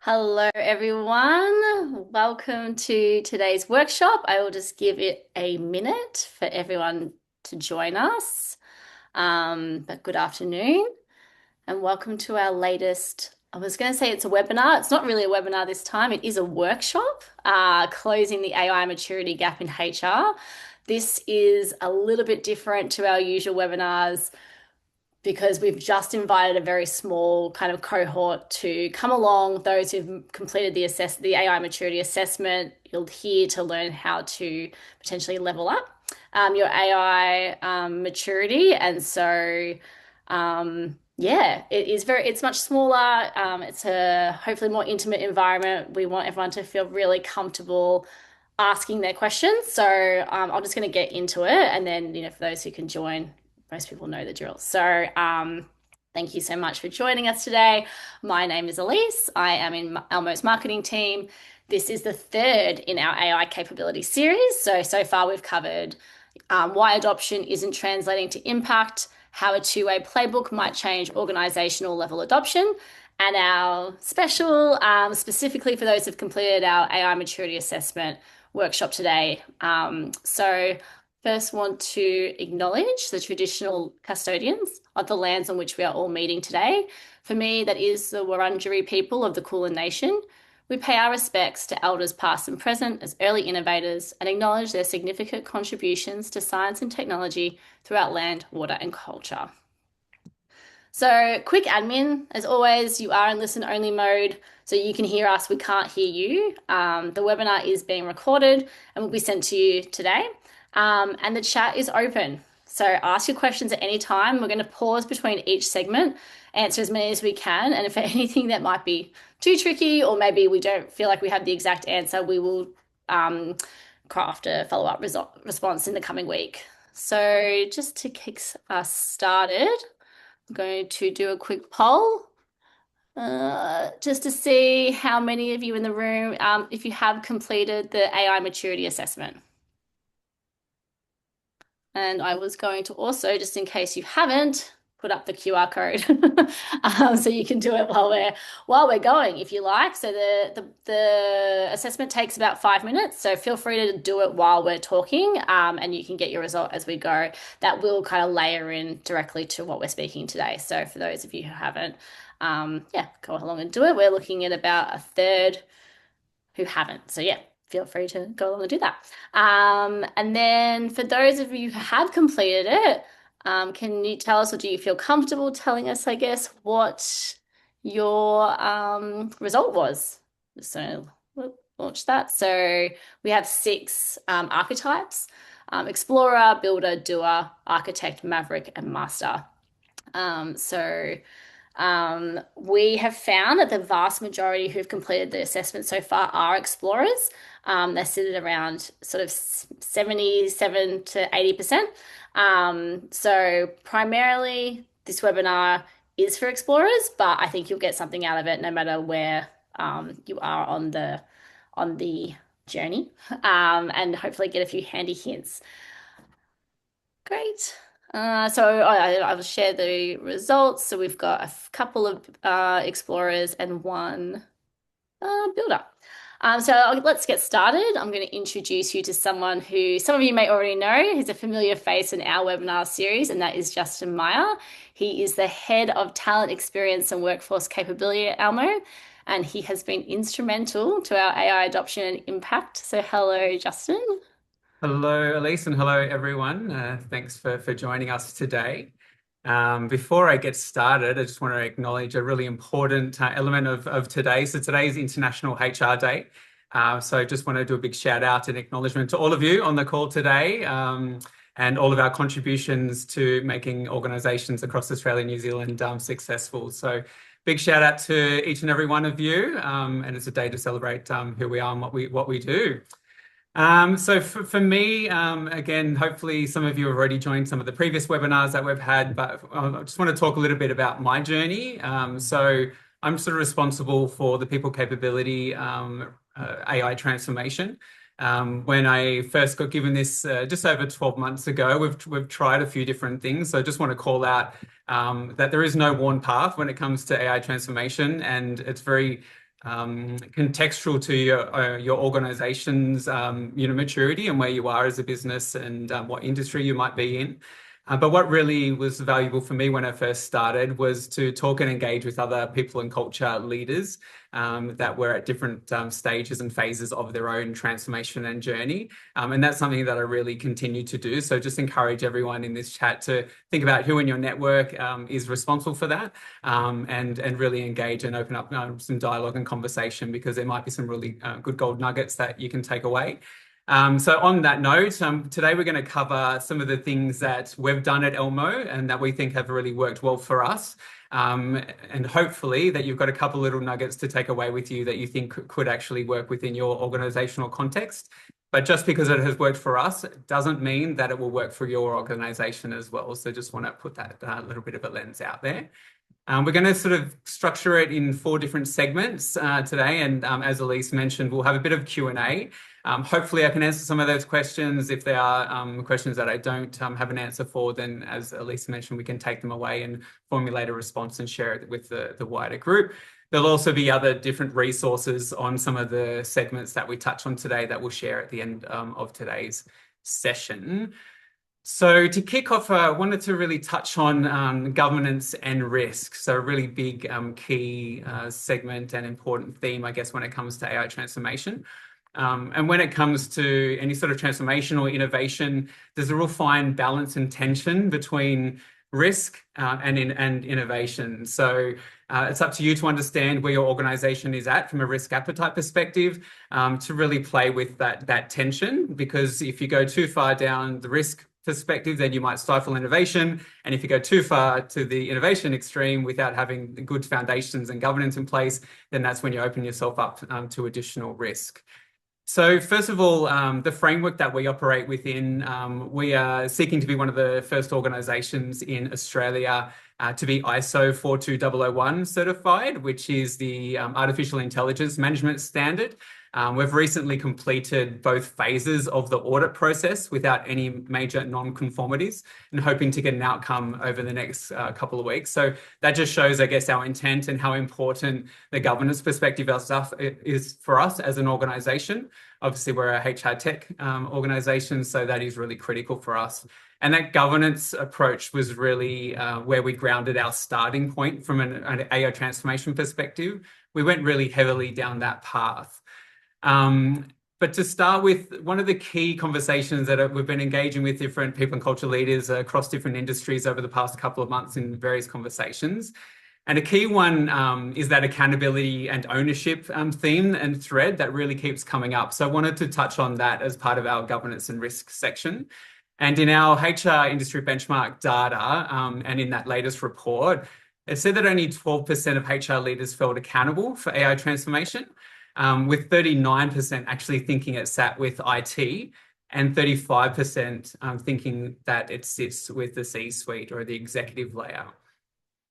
Hello, everyone. Welcome to today's workshop. I will just give it a minute for everyone to join us. But good afternoon and welcome to our latest. I was going to say it's a webinar. It's not really a webinar this time. It is a workshop, closing the AI maturity gap in HR. This is a little bit different to our usual webinars because we've just invited a very small kind of cohort to come along. Those who've completed the AI maturity assessment, you're here to learn how to potentially level up your AI maturity. And so, yeah, it's much smaller. It's a hopefully more intimate environment. We want everyone to feel really comfortable asking their questions. So I'm just going to get into it. And then, for those who can join, most people know the drill. So thank you so much for joining us today. My name is Elise. I am in Elmo's marketing team. This is the third in our AI capability series. So far we've covered why adoption isn't translating to impact, how a two-way playbook might change organizational level adoption, and our special, specifically for those who've completed our AI maturity assessment workshop today. First, want to acknowledge the traditional custodians of the lands on which we are all meeting today. For me, that is the Wurundjeri people of the Kulin Nation. We pay our respects to elders past and present as early innovators and acknowledge their significant contributions to science and technology throughout land, water, and culture. So, quick admin, as always, you are in listen only mode, so you can hear us, we can't hear you. The webinar is being recorded and will be sent to you today. And the chat is open. So ask your questions at any time. We're going to pause between each segment, answer as many as we can. And if anything that might be too tricky, or maybe we don't feel like we have the exact answer, we will craft a follow-up response in the coming week. So just to kick us started, I'm going to do a quick poll just to see how many of you in the room, if you have completed the AI maturity assessment. And I was going to also, just in case you haven't, put up the QR code so you can do it while we're going if you like. So the assessment takes about 5 minutes. So feel free to do it while we're talking, and you can get your result as we go. That will kind of layer in directly to what we're speaking today. So for those of you who haven't, go along and do it. We're looking at about a third who haven't. So yeah, feel free to go along and do that. And then for those of you who have completed it, can you tell us, or do you feel comfortable telling us, I guess, what your result was? So we'll launch that. So we have 6 archetypes: explorer, builder, doer, architect, maverick, and master. We have found that the vast majority who've completed the assessment so far are explorers. They're sitting around sort of 77 to 80%. So primarily this webinar is for explorers, but I think you'll get something out of it no matter where you are on the journey, and hopefully get a few handy hints. Great. I will share the results. So we've got a couple of explorers and 1 builder. Let's get started. I'm going to introduce you to someone who some of you may already know. He's a familiar face in our webinar series, and that is Justin Meier. He is the head of talent experience and workforce capability at ELMO, and he has been instrumental to our AI adoption and impact. So hello, Justin. Hello, Elise, and hello, everyone. Thanks for joining us today. Before I get started, I just want to acknowledge a really important element of today. So today is International HR Day. So I just want to do a big shout out and acknowledgement to all of you on the call today, and all of our contributions to making organisations across Australia and New Zealand successful. So big shout out to each and every one of you. And it's a day to celebrate who we are and what we do. So for me, again, hopefully some of you have already joined some of the previous webinars that we've had, but I just want to talk a little bit about my journey. So I'm sort of responsible for the people capability AI transformation. When I first got given this just over 12 months ago, we've tried a few different things. So I just want to call out that there is no worn path when it comes to AI transformation, and it's very contextual to your organization's maturity and where you are as a business and what industry you might be in. But what really was valuable for me when I first started was to talk and engage with other people and culture leaders that were at different stages and phases of their own transformation and journey. And that's something that I really continue to do. So just encourage everyone in this chat to think about who in your network is responsible for that, and really engage and open up some dialogue and conversation, because there might be some really good gold nuggets that you can take away. So on that note, today we're going to cover some of the things that we've done at ELMO and that we think have really worked well for us. And hopefully that you've got a couple little nuggets to take away with you that you think could actually work within your organizational context. But just because it has worked for us doesn't mean that it will work for your organization as well. So just want to put that little bit of a lens out there. We're going to sort of structure it in 4 different segments today. And as Elise mentioned, we'll have a bit of Q&A. Hopefully I can answer some of those questions. If there are questions that I don't have an answer for, then as Elise mentioned, we can take them away and formulate a response and share it with the wider group. There'll also be other different resources on some of the segments that we touch on today that we'll share at the end of today's session. So to kick off, I wanted to really touch on governance and risk. So a really big key segment and important theme, I guess, when it comes to AI transformation. And when it comes to any sort of transformation or innovation, there's a real fine balance and tension between risk and innovation. So it's up to you to understand where your organization is at from a risk appetite perspective, to really play with that tension, because if you go too far down the risk perspective, then you might stifle innovation. And if you go too far to the innovation extreme without having good foundations and governance in place, then that's when you open yourself up to additional risk. So first of all, the framework that we operate within, we are seeking to be one of the first organisations in Australia to be ISO 42001 certified, which is the artificial intelligence management standard. We've recently completed both phases of the audit process without any major non-conformities, and hoping to get an outcome over the next couple of weeks. So that just shows, I guess, our intent and how important the governance perspective of stuff is for us as an organisation. Obviously, we're a HR tech organisation, so that is really critical for us. And that governance approach was really where we grounded our starting point from an AI transformation perspective. We went really heavily down that path. But to start with, one of the key conversations that we've been engaging with different people and culture leaders across different industries over the past couple of months in various conversations. And a key one is that accountability and ownership theme and thread that really keeps coming up. So I wanted to touch on that as part of our governance and risk section. And in our HR industry benchmark data, and in that latest report, it said that only 12% of HR leaders felt accountable for AI transformation, with 39% actually thinking it sat with IT and 35% thinking that it sits with the C-suite or the executive layer.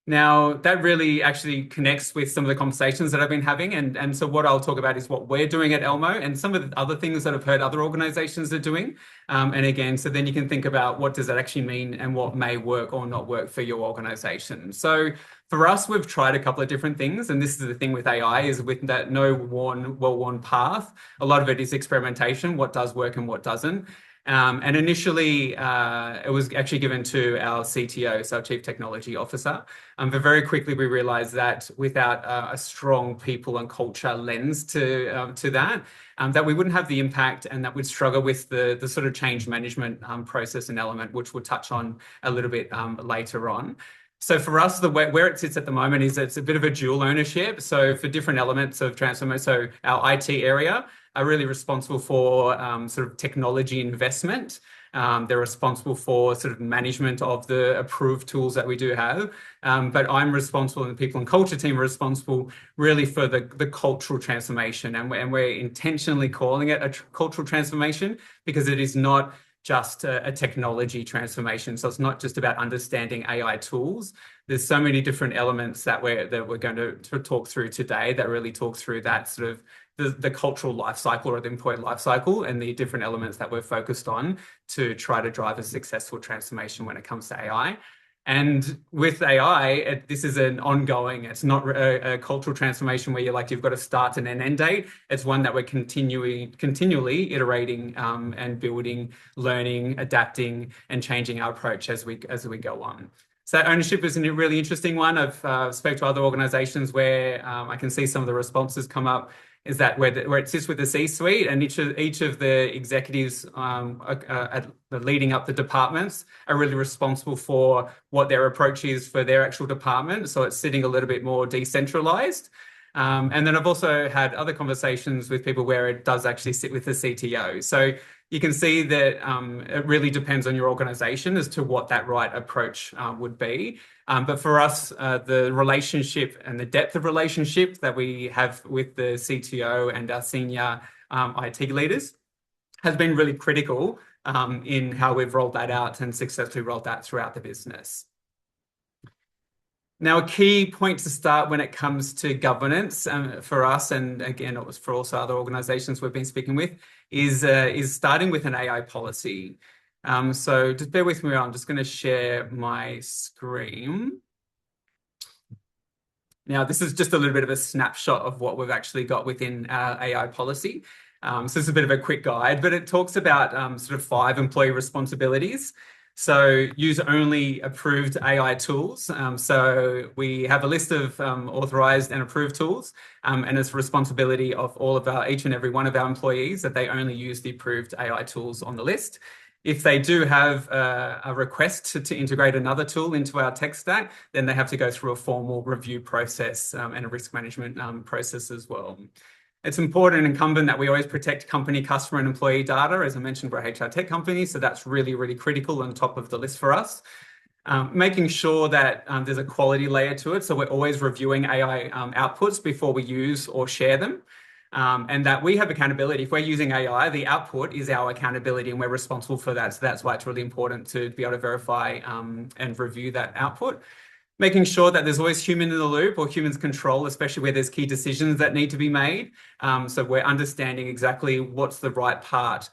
Now, that really actually connects with some of the conversations that I've been having. And so what I'll talk about is what we're doing at ELMO and some of the other things that I've heard other organizations are doing. And again, so then you can think about what does that actually mean and what may work or not work for your organization. So for us, we've tried a couple of different things. And this is the thing with AI, is with that no well-worn path. A lot of it is experimentation, what does work and what doesn't. And initially, it was actually given to our CTO, so our Chief Technology Officer. But very quickly, we realized that without a strong people and culture lens to that, that we wouldn't have the impact, and that we'd struggle with the sort of change management process and element, which we'll touch on a little bit later on. So for us, where it sits at the moment is it's a bit of a dual ownership. So for different elements of transformation, so our IT area are really responsible for sort of technology investment. They're responsible for sort of management of the approved tools that we do have. But I'm responsible, and the people and culture team are responsible really for the cultural transformation. And we're intentionally calling it a cultural transformation because it is not just a technology transformation. So it's not just about understanding AI tools. There's so many different elements that we're going to talk through today that really talk through that sort of the cultural life cycle or the employee life cycle, and the different elements that we're focused on to try to drive a successful transformation when it comes to AI. And with AI, this is an ongoing, it's not a cultural transformation where you've got a start and an end date. It's one that we're continually iterating and building, learning, adapting, and changing our approach as we go on. So that ownership is a really interesting one. I've spoke to other organizations where I can see some of the responses come up is that where it sits with the C-suite and each of the executives leading up the departments are really responsible for what their approach is for their actual department. So it's sitting a little bit more decentralized. And then I've also had other conversations with people where it does actually sit with the CTO. So you can see that it really depends on your organization as to what that right approach would be. But for us, the relationship and the depth of relationship that we have with the CTO and our senior IT leaders has been really critical in how we've rolled that out and successfully rolled that throughout the business. Now, a key point to start when it comes to governance for us, and again, it was for also other organizations we've been speaking with, is starting with an AI policy. So just bear with me, I'm just going to share my screen. Now, this is just a little bit of a snapshot of what we've actually got within our AI policy. So this is a bit of a quick guide, but it talks about sort of 5 employee responsibilities. So use only approved AI tools. So we have a list of authorized and approved tools, and it's the responsibility of each and every one of our employees that they only use the approved AI tools on the list. If they do have a request to integrate another tool into our tech stack, then they have to go through a formal review process and a risk management process as well. It's important and incumbent that we always protect company, customer, and employee data. As I mentioned, we're a HR tech company, so that's really, really critical and top of the list for us. Making sure that there's a quality layer to it, so we're always reviewing AI outputs before we use or share them. And that we have accountability. If we're using AI, the output is our accountability and we're responsible for that. So that's why it's really important to be able to verify and review that output. Making sure that there's always human in the loop or humans control, especially where there's key decisions that need to be made. So we're understanding exactly what's the right part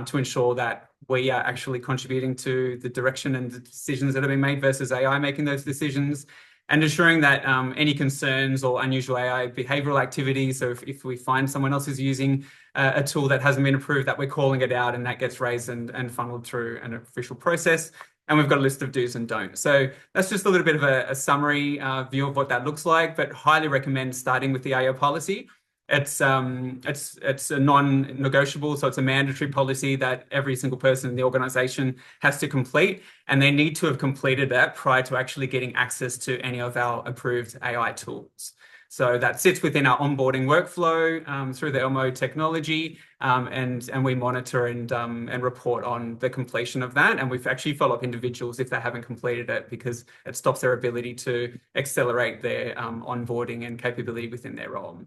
to ensure that we are actually contributing to the direction and the decisions that have been made versus AI making those decisions. And ensuring that any concerns or unusual AI behavioral activities, so if we find someone else is using a tool that hasn't been approved, that we're calling it out and that gets raised and funneled through an official process. And we've got a list of do's and don'ts. So that's just a little bit of a summary view of what that looks like, but highly recommend starting with the AI policy. It's a non-negotiable, so it's a mandatory policy that every single person in the organization has to complete, and they need to have completed that prior to actually getting access to any of our approved AI tools. So that sits within our onboarding workflow through the ELMO technology, and we monitor and report on the completion of that. And we've actually follow up individuals if they haven't completed it because it stops their ability to accelerate their onboarding and capability within their role.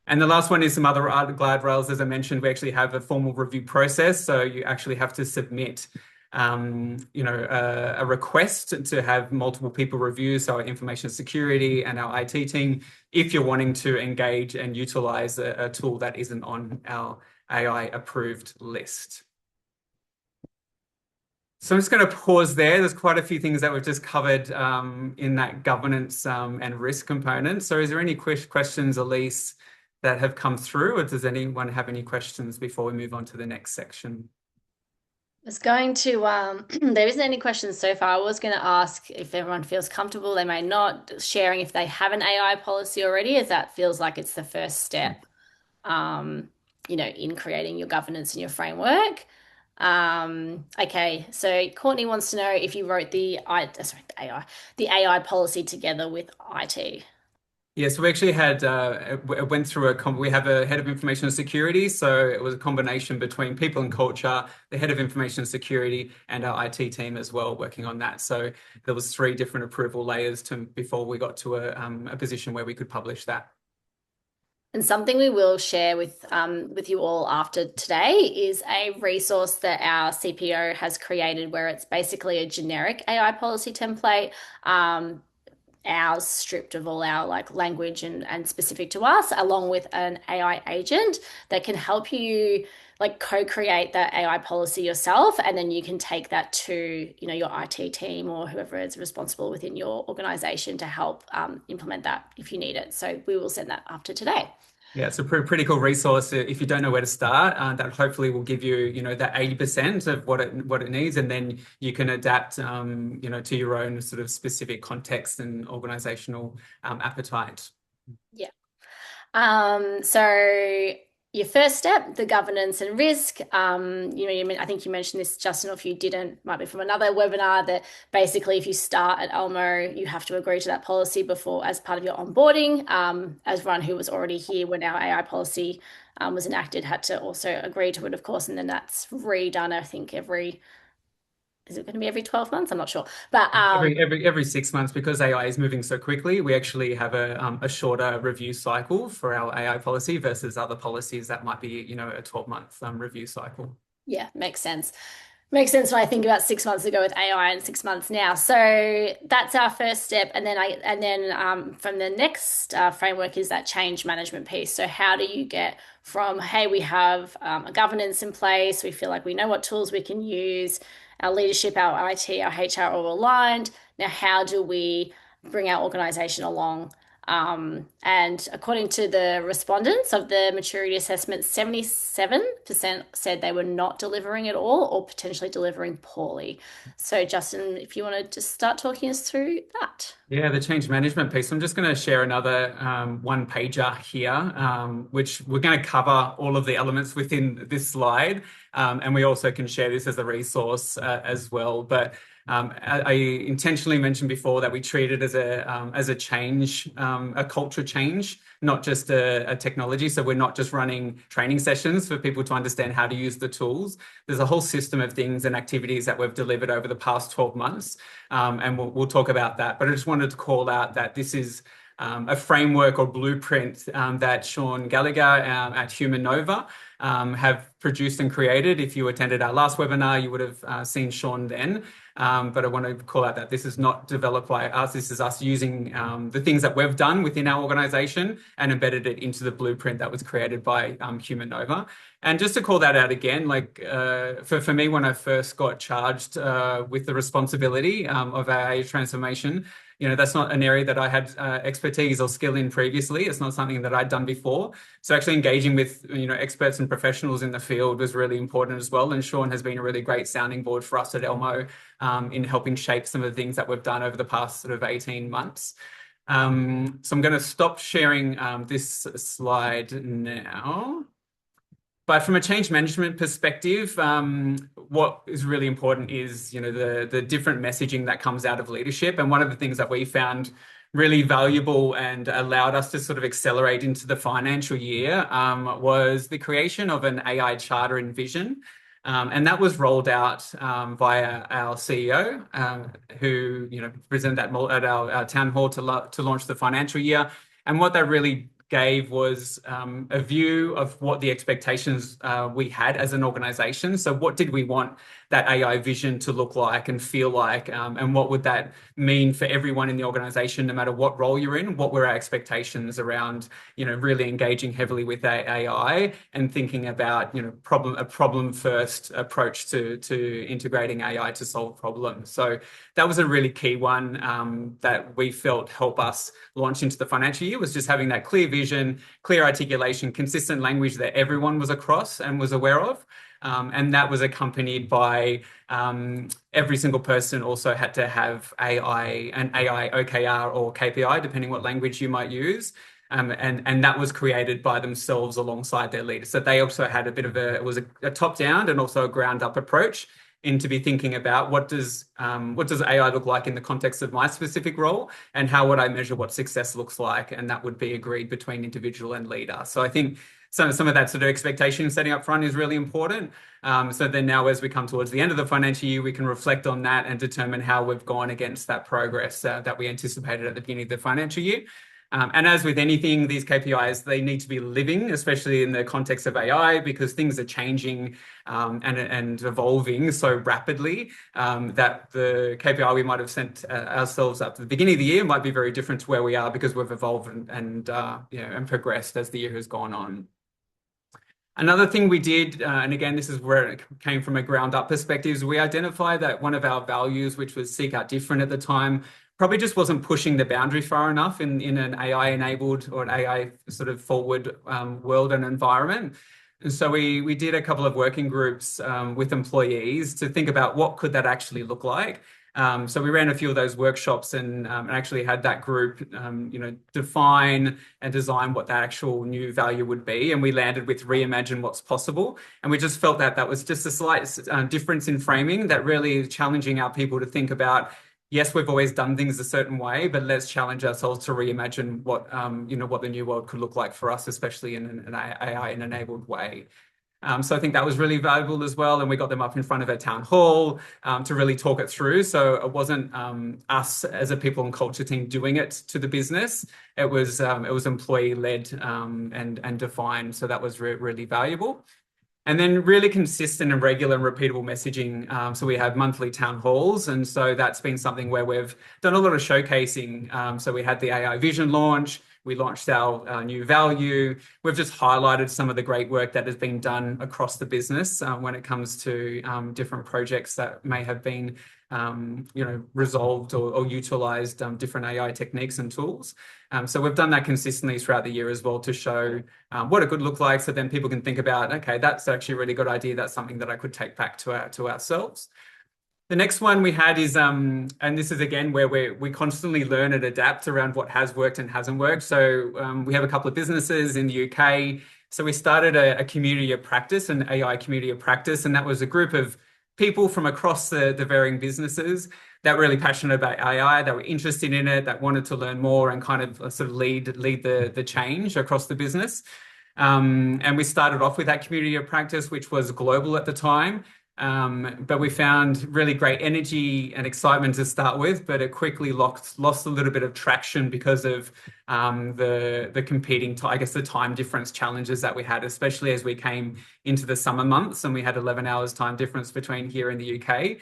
And the last one is some other guardrails. As I mentioned, we actually have a formal review process. So you actually have to submit a request to have multiple people review, so our information security and our IT team, if you're wanting to engage and utilize a tool that isn't on our AI approved list. So I'm just going to pause there. There's quite a few things that we've just covered in that governance and risk component. So is there any questions, Elise, that have come through, or does anyone have any questions before we move on to the next section? Was going to, there isn't any questions so far. I was going to ask if everyone feels comfortable, they may not, sharing if they have an AI policy already, as that feels like it's the first step, in creating your governance and your framework. Okay, so Courtney wants to know if you wrote the AI policy together with IT. Yeah, so we actually had went through we have a head of information security, so it was a combination between people and culture, the head of information security, and our IT team as well, working on that. So there was 3 different approval layers before we got to a position where we could publish that. And something we will share with you all after today is a resource that our CPO has created, where it's basically a generic AI policy template. ours stripped of all our like language and specific to us, along with an AI agent that can help you like co-create that AI policy yourself, and then you can take that to your IT team or whoever is responsible within your organization to help implement that if you need it. So we will send that after today. Yeah, it's a pretty cool resource if you don't know where to start. That hopefully will give you, that 80% of what it needs, and then you can adapt, to your own sort of specific context and organizational appetite. Yeah. So your first step, the governance and risk. I think you mentioned this, Justin, or if you didn't, might be from another webinar, that basically if you start at ELMO, you have to agree to that policy before as part of your onboarding. As Ron, who was already here when our AI policy was enacted, had to also agree to it, of course, and then that's redone, I think, is it going to be every 12 months? I'm not sure. But Every 6 months, because AI is moving so quickly, we actually have a shorter review cycle for our AI policy versus other policies that might be, a 12-month review cycle. yeah, makes sense. Makes sense when I think about 6 months ago with AI and 6 months now. So that's our first step, and then from the next framework is that change management piece. So how do you get from, hey, we have a governance in place, we feel like we know what tools we can use, our leadership, our IT, our HR are all aligned. Now, how do we bring our organization along? And according to the respondents of the maturity assessment, 77% said they were not delivering at all or potentially delivering poorly. So, Justin, if you want to just start talking us through that. Yeah, the change management piece. I'm just going to share another one pager here, which we're going to cover all of the elements within this slide. And we also can share this as a resource as well. But I intentionally mentioned before that we treat it as a change, a culture change, not just a technology. So we're not just running training sessions for people to understand how to use the tools. There's a whole system of things and activities that we've delivered over the past 12 months. And we'll talk about that. But I just wanted to call out that this is a framework or blueprint that Sean Gallagher at Humanova have produced and created. If you attended our last webinar, you would have seen Sean then. But I want to call out that this is not developed by us. This is us using the things that we've done within our organization and embedded it into the blueprint that was created by Humanova. And just to call that out again, like for me, when I first got charged with the responsibility of our transformation, that's not an area that I had expertise or skill in previously. It's not something that I'd done before. So actually engaging with, experts and professionals in the field was really important as well. And Sean has been a really great sounding board for us at ELMO in helping shape some of the things that we've done over the past sort of 18 months. So I'm going to stop sharing this slide now. But from a change management perspective, what is really important is, the different messaging that comes out of leadership. And one of the things that we found really valuable and allowed us to sort of accelerate into the financial year was the creation of an AI charter and vision. And that was rolled out via our CEO, who, presented at our town hall to launch the financial year. And what that really gave was a view of what the expectations we had as an organization. So what did we want that AI vision to look like and feel like, and what would that mean for everyone in the organization, no matter what role you're in? What were our expectations around, really engaging heavily with AI and thinking about, a problem first approach to integrating AI to solve problems. So that was a really key one that we felt helped us launch into the financial year, was just having that clear vision, clear articulation, consistent language that everyone was across and was aware of. And that was accompanied by every single person also had to have an AI OKR or KPI, depending what language you might use. And that was created by themselves alongside their leaders. So they also had it was a top-down and also a ground-up approach into be thinking about what does AI look like in the context of my specific role, and how would I measure what success looks like, and that would be agreed between individual and leader. So I think some of that sort of expectation setting up front is really important. So then now as we come towards the end of the financial year, we can reflect on that and determine how we've gone against that progress that we anticipated at the beginning of the financial year. And as with anything, these KPIs, they need to be living, especially in the context of AI, because things are changing and evolving so rapidly that the KPI we might have sent ourselves up at the beginning of the year might be very different to where we are because we've evolved and progressed as the year has gone on. Another thing we did, and again, this is where it came from a ground up perspective, is we identified that one of our values, which was seek out different at the time, probably just wasn't pushing the boundary far enough in an AI enabled or an AI sort of forward world and environment. And so we did a couple of working groups with employees to think about what could that actually look like. So we ran a few of those workshops and actually had that group, define and design what that actual new value would be. And we landed with reimagine what's possible. And we just felt that that was just a slight difference in framing that really is challenging our people to think about, yes, we've always done things a certain way, but let's challenge ourselves to reimagine what the new world could look like for us, especially in an AI-enabled way. So I think that was really valuable as well. And we got them up in front of a town hall to really talk it through. So it wasn't us as a people and culture team doing it to the business. It was employee led and defined. So that was really valuable. And then really consistent and regular and repeatable messaging. So we have monthly town halls. And so that's been something where we've done a lot of showcasing. So we had the AI Vision launch. We launched our new value. We've just highlighted some of the great work that has been done across the business when it comes to different projects that may have been resolved or utilized different AI techniques and tools. So we've done that consistently throughout the year as well to show what it could look like. So then people can think about, okay, that's actually a really good idea. That's something that I could take back to ourselves. The next one we had is, and this is again where we constantly learn and adapt around what has worked and hasn't worked. So we have a couple of businesses in the UK. So we started a community of practice, an AI community of practice, and that was a group of people from across the varying businesses that were really passionate about AI, that were interested in it, that wanted to learn more and kind of sort of lead the change across the business. And we started off with that community of practice, which was global at the time. But we found really great energy and excitement to start with, but it quickly lost a little bit of traction because of the competing, I guess, the time difference challenges that we had, especially as we came into the summer months and we had 11 hours time difference between here in the UK.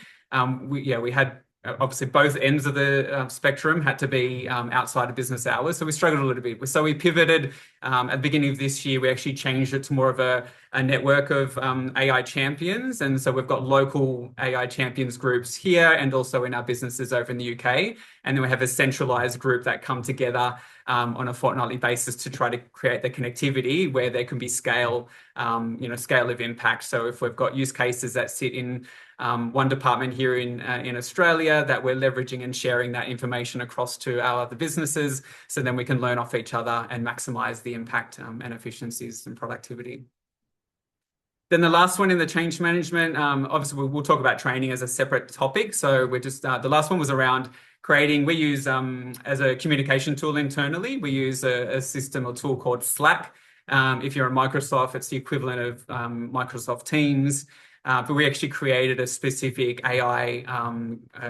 We had obviously both ends of the spectrum had to be outside of business hours. So we struggled a little bit. So we pivoted at the beginning of this year. We actually changed it to more of a network of AI champions. And so we've got local AI champions groups here and also in our businesses over in the UK. And then we have a centralized group that come together on a fortnightly basis to try to create the connectivity where there can be scale of impact. So if we've got use cases that sit in one department here in Australia that we're leveraging and sharing that information across to our other businesses, so then we can learn off each other and maximize the impact and efficiencies and productivity. Then the last one in the change management, obviously we'll talk about training as a separate topic. So we're just, the last one was around creating, we use as a communication tool internally, we use a system or tool called Slack. If you're a Microsoft, it's the equivalent of Microsoft Teams. But we actually created a specific AI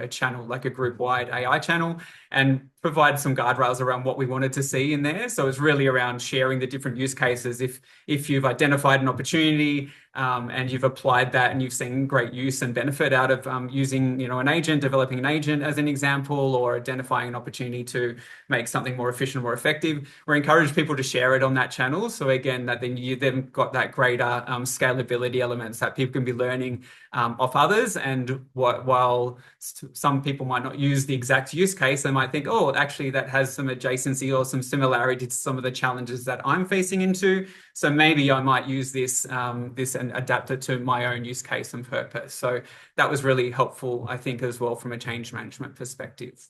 channel, like a group-wide AI channel, and provide some guardrails around what we wanted to see in there. So it's really around sharing the different use cases. If you've identified an opportunity and you've applied that and you've seen great use and benefit out of using, an agent, developing an agent as an example, or identifying an opportunity to make something more efficient, more effective, we encourage people to share it on that channel. So again, that then you then got that greater scalability elements that people can be learning off others. And while some people might not use the exact use case, they might think, oh, actually that has some adjacency or some similarity to some of the challenges that I'm facing into. So maybe I might use this and adapt it to my own use case and purpose. So that was really helpful, I think, as well from a change management perspective.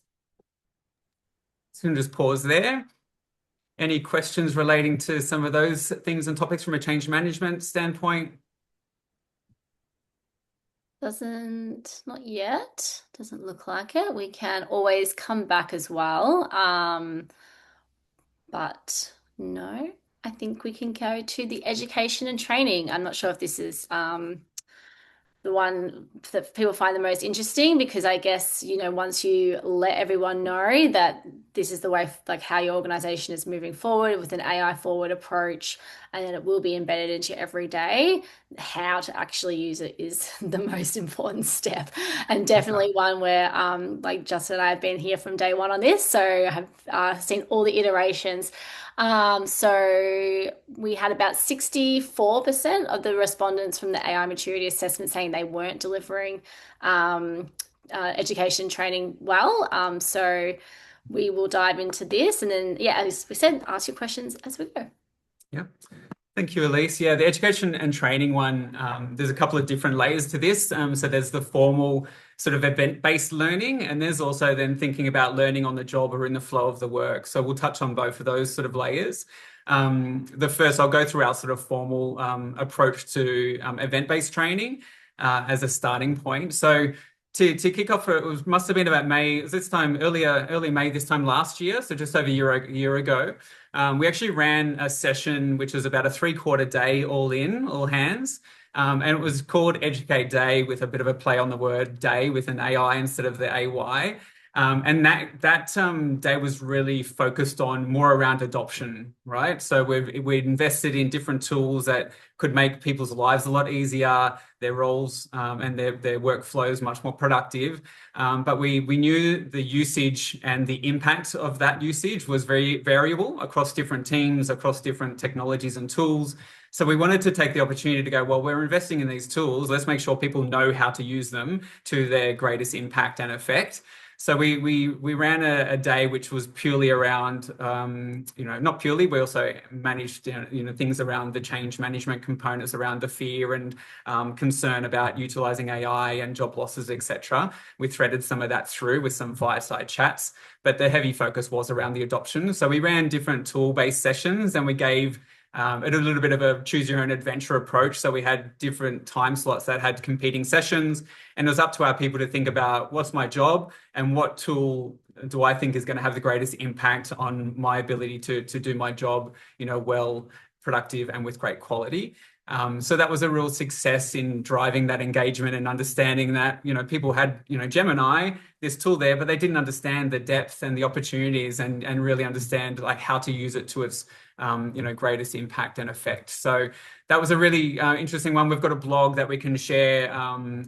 So I'm just pause there. Any questions relating to some of those things and topics from a change management standpoint? Not yet. Doesn't look like it. We can always come back as well. But no, I think we can go to the education and training. I'm not sure if this is the one that people find the most interesting, because I guess, once you let everyone know that this is the way, like how your organization is moving forward with an AI forward approach, and then it will be embedded into every day, how to actually use it is the most important step. And definitely one where, like Justin and I have been here from day one on this, so I have seen all the iterations. So we had about 64% of the respondents from the AI maturity assessment saying they weren't delivering education training well. So we will dive into this, and then, yeah, as we said, ask your questions as we go. Yeah. Thank you, Elise. Yeah, the education and training one, there's a couple of different layers to this. So there's the formal sort of event-based learning, and there's also then thinking about learning on the job or in the flow of the work. So we'll touch on both of those sort of layers. The first, I'll go through our sort of formal approach to event-based training as a starting point. So to kick off, must have been about May, early May this time last year, so just over a year ago. We actually ran a session which was about a 3/4 day all hands. And it was called Educate Day, with a bit of a play on the word day with an AI instead of the AY. And that day was really focused on more around adoption, right? So we invested in different tools that could make people's lives a lot easier, their roles and their workflows much more productive. But we knew the usage and the impact of that usage was very variable across different teams, across different technologies and tools. So we wanted to take the opportunity to go, well, we're investing in these tools. Let's make sure people know how to use them to their greatest impact and effect. So we ran a day which was purely around, not purely, we also managed, things around the change management components, around the fear and concern about utilizing AI and job losses, etc. We threaded some of that through with some fireside chats, but the heavy focus was around the adoption. So we ran different tool-based sessions, and we gave it a little bit of a choose your own adventure approach. So we had different time slots that had competing sessions, and it was up to our people to think about, what's my job and what tool do I think is going to have the greatest impact on my ability to do my job, well, productive and with great quality. So that was a real success in driving that engagement and understanding that, people had, Gemini, this tool there, but they didn't understand the depth and the opportunities and really understand like how to use it to its, greatest impact and effect. So that was a really interesting one. We've got a blog that we can share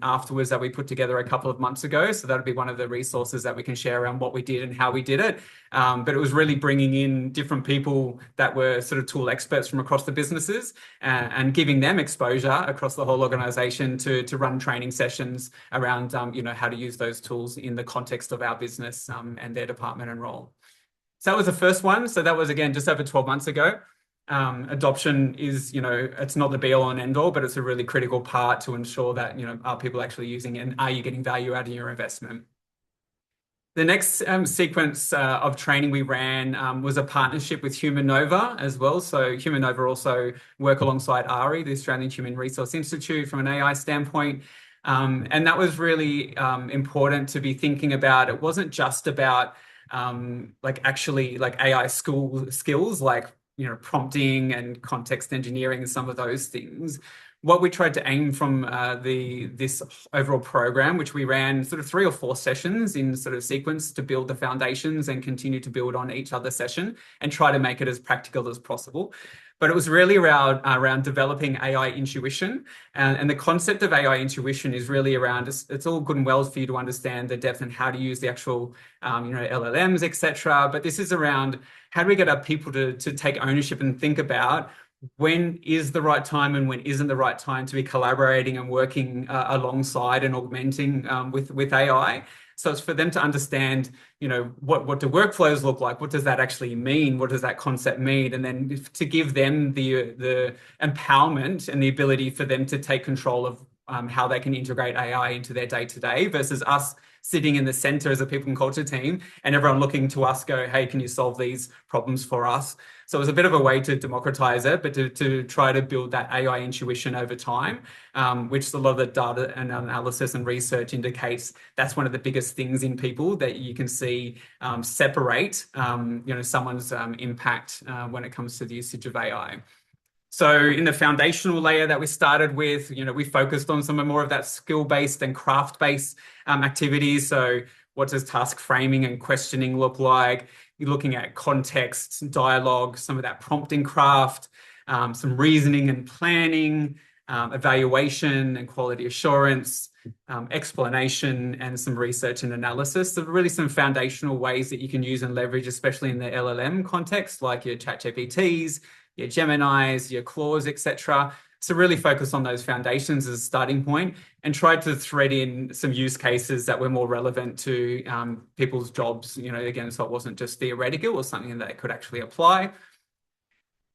afterwards that we put together a couple of months ago. So that'll be one of the resources that we can share around what we did and how we did it. But it was really bringing in different people that were sort of tool experts from across the businesses and giving them exposure across the whole organization to run training sessions around, how to use those tools in the context of our business and their department and role. So that was the first one. So that was, again, just over 12 months ago. Adoption is, it's not the be all and end all, but it's a really critical part to ensure that, are people actually using it, and are you getting value out of your investment? The next sequence of training we ran was a partnership with Humanova as well. So Humanova also work alongside ARI, the Australian Human Resource Institute, from an AI standpoint. And that was really important to be thinking about. It wasn't just about actually AI skills like prompting and context engineering and some of those things. What we tried to aim from this overall program, which we ran sort of 3 or 4 sessions in sort of sequence to build the foundations and continue to build on each other session and try to make it as practical as possible. But it was really around developing AI intuition. And the concept of AI intuition is really around, it's all good and well for you to understand the depth and how to use the actual, LLMs, etc. But this is around, how do we get our people to take ownership and think about when is the right time and when isn't the right time to be collaborating and working alongside and augmenting with AI. So it's for them to understand, what do workflows look like? What does that actually mean? What does that concept mean? And then to give them the empowerment and the ability for them to take control of how they can integrate AI into their day-to-day, versus us sitting in the center as a people and culture team and everyone looking to us go, hey, can you solve these problems for us? So it was a bit of a way to democratize it, but to try to build that AI intuition over time, which a lot of the data and analysis and research indicates that's one of the biggest things in people that you can see separate, someone's impact when it comes to the usage of AI. So in the foundational layer that we started with, we focused on some more of that skill-based and craft-based activities. So what does task framing and questioning look like? You're looking at context, dialogue, some of that prompting craft, some reasoning and planning, evaluation and quality assurance, explanation, and some research and analysis. So really some foundational ways that you can use and leverage, especially in the LLM context, like your ChatGPTs, your Geminis, your Claws, etc. So really focus on those foundations as a starting point and try to thread in some use cases that were more relevant to people's jobs, again, so it wasn't just theoretical or something that could actually apply.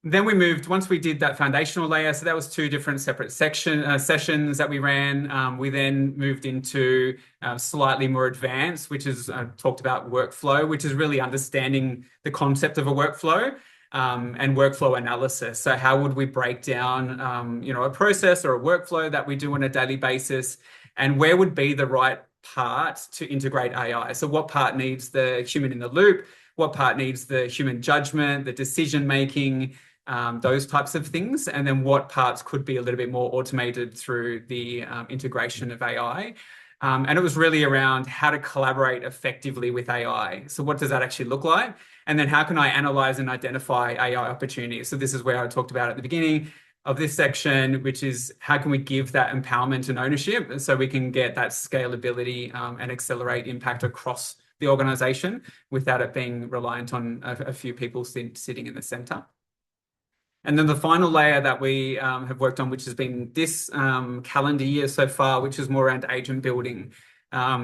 Then we moved, once we did that foundational layer, so that was two different separate sessions that we ran. We then moved into slightly more advanced, which is talked about workflow, which is really understanding the concept of a workflow. And workflow analysis. So how would we break down, a process or a workflow that we do on a daily basis, and where would be the right part to integrate AI? So what part needs the human in the loop? What part needs the human judgment, the decision making, those types of things? And then what parts could be a little bit more automated through the integration of AI? And it was really around how to collaborate effectively with AI. So what does that actually look like? And then how can I analyze and identify AI opportunities? So this is where I talked about at the beginning of this section, which is how can we give that empowerment and ownership so we can get that scalability and accelerate impact across the organization without it being reliant on a few people sitting in the center. And then the final layer that we have worked on, which has been this calendar year so far, which is more around agent building.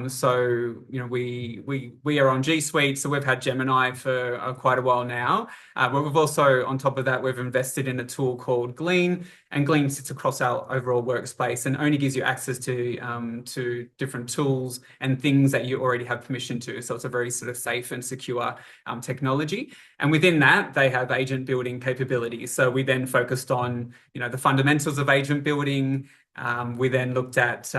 So, we are on G Suite, so we've had Gemini for quite a while now. But we've also, on top of that, we've invested in a tool called Glean, and Glean sits across our overall workspace and only gives you access to different tools and things that you already have permission to. So it's a very sort of safe and secure technology. And within that, they have agent building capabilities. So we then focused on, the fundamentals of agent building. We then looked at,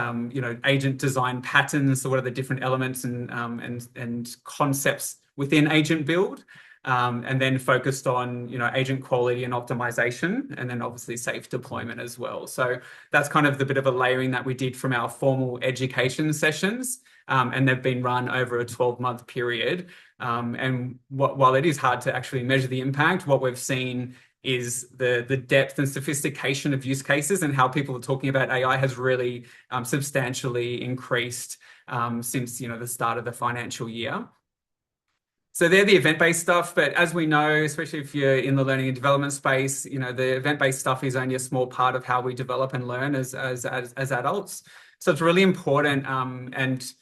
agent design patterns. So what are the different elements and concepts within agent build? And then focused on, agent quality and optimization, and then obviously safe deployment as well. So that's kind of the bit of a layering that we did from our formal education sessions. And they've been run over a 12-month period. And while it is hard to actually measure the impact, what we've seen is the depth and sophistication of use cases and how people are talking about AI has really substantially increased since the start of the financial year. So they're the event-based stuff, but as we know, especially if you're in the learning and development space, the event-based stuff is only a small part of how we develop and learn as adults. So it's really important, and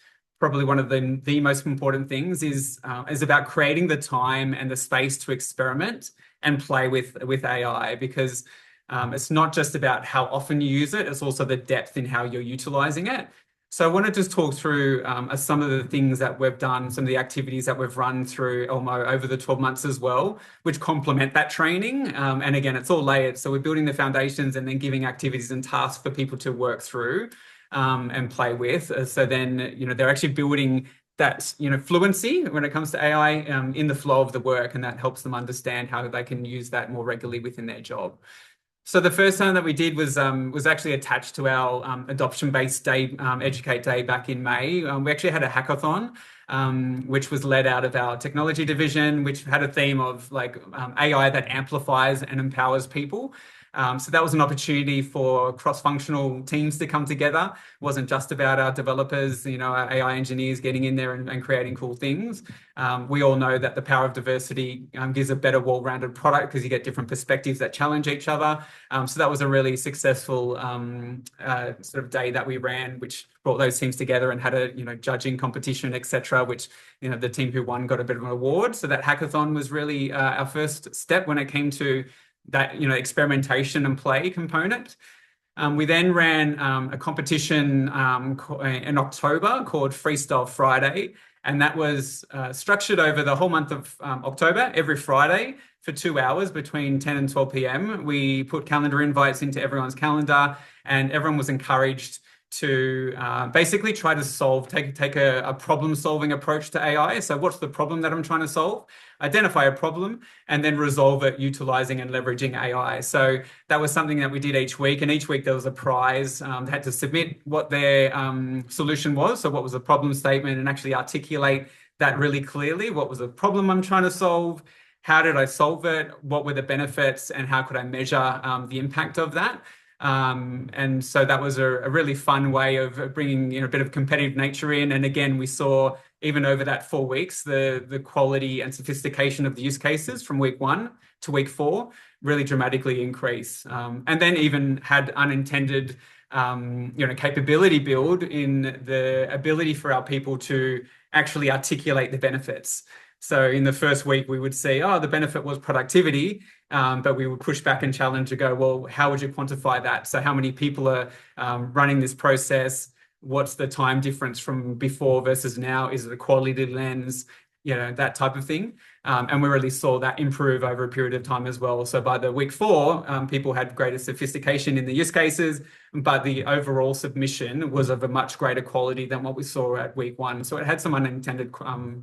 probably one of the most important things is about creating the time and the space to experiment and play with AI, because it's not just about how often you use it, it's also the depth in how you're utilizing it. So I want to just talk through some of the things that we've done, some of the activities that we've run through ELMO over the 12 months as well, which complement that training. And again, it's all layered. So we're building the foundations and then giving activities and tasks for people to work through and play with. So then, they're actually building that, fluency when it comes to AI in the flow of the work, and that helps them understand how they can use that more regularly within their job. So the first time that we did was actually attached to our adoption-based day, Educate Day back in May. We actually had a hackathon, which was led out of our technology division, which had a theme of AI that amplifies and empowers people. So that was an opportunity for cross-functional teams to come together. It wasn't just about our developers, our AI engineers getting in there and creating cool things. We all know that the power of diversity gives a better, well-rounded product because you get different perspectives that challenge each other. So that was a really successful sort of day that we ran, which brought those teams together and had a judging competition, etc. Which the team who won got a bit of an award. So that hackathon was really our first step when it came to that experimentation and play component. We then ran a competition in October called Freestyle Friday, and that was structured over the whole month of October, every Friday for 2 hours between 10 and 12 p.m. We put calendar invites into everyone's calendar, and everyone was encouraged to basically try to take a problem-solving approach to AI. So what's the problem that I'm trying to solve? Identify a problem and then resolve it utilizing and leveraging AI. So that was something that we did each week. And each week there was a prize. They had to submit what their solution was. So what was the problem statement and actually articulate that really clearly. What was the problem I'm trying to solve? How did I solve it? What were the benefits? And how could I measure the impact of that? And so that was a really fun way of bringing a bit of competitive nature in. And again, we saw even over that 4 weeks, the quality and sophistication of the use cases from week 1 to week 4 really dramatically increase. And then even had unintended capability build in the ability for our people to actually articulate the benefits. So in the first week, we would see, oh, the benefit was productivity, but we would push back and challenge to go, well, how would you quantify that? So how many people are running this process? What's the time difference from before versus now? Is it a quality lens? That type of thing. And we really saw that improve over a period of time as well. So by the week 4, people had greater sophistication in the use cases, but the overall submission was of a much greater quality than what we saw at week 1. So it had some unintended